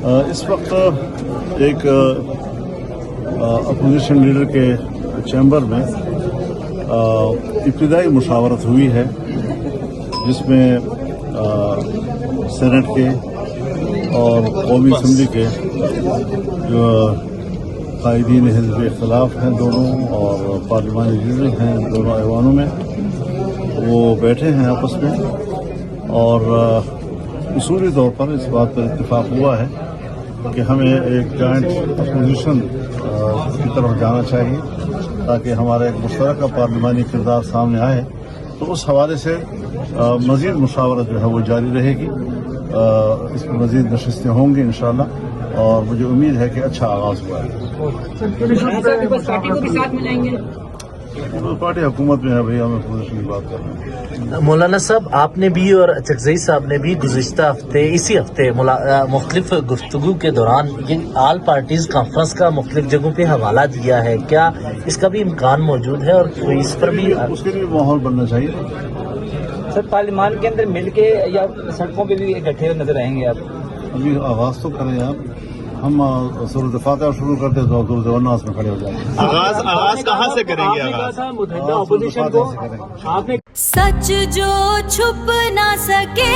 اس وقت ایک opposition leader کے چیمبر میں ابتدائی مشاورت ہوئی ہے، جس میں سینٹ کے اور قومی اسمبلی کے جو قائدین حزب اختلاف ہیں دونوں اور پارلیمانی لیڈر ہیں دونوں ایوانوں میں، وہ بیٹھے ہیں آپس میں، اور اصولی طور پر اس بات پر اتفاق ہوا ہے کہ ہمیں ایک جوائنٹ اپوزیشن کی طرف جانا چاہیے تاکہ ہمارا ایک مشترکہ پارلیمانی کردار سامنے آئے۔ تو اس حوالے سے مزید مشاورت جو ہے وہ جاری رہے گی، اس میں مزید نشستیں ہوں گی انشاءاللہ، اور مجھے امید ہے کہ اچھا آغاز ہوا ہے۔ پارٹی کو بھی ساتھ ملائیں گے؟ پارٹی حکومت میں ہے بھائی، ہم اپوزیشن کی بات کر رہے ہیں۔ مولانا صاحب، آپ نے بھی اور چکزئی صاحب نے بھی گزشتہ ہفتے اسی ہفتے مختلف گفتگو کے دوران یہ آل پارٹیز کانفرنس کا مختلف جگہوں پہ حوالہ دیا ہے، کیا اس کا بھی امکان موجود ہے اور کوئی اس پر بھی اس کے لیے ماحول بننا چاہیے؟ سر پارلیمان کے اندر مل کے یا سڑکوں پہ بھی اکٹھے نظر آئیں گے آپ؟ ابھی آغاز تو کریں آپ، ہم سورۃ فاتحہ شروع کرتے تو سورۃ الناس میں کھڑے ہو جائیں گے۔ آغاز کہاں سے کریں گے؟ اپوزیشن کو آپ نے سچ جو چھپ نہ سکے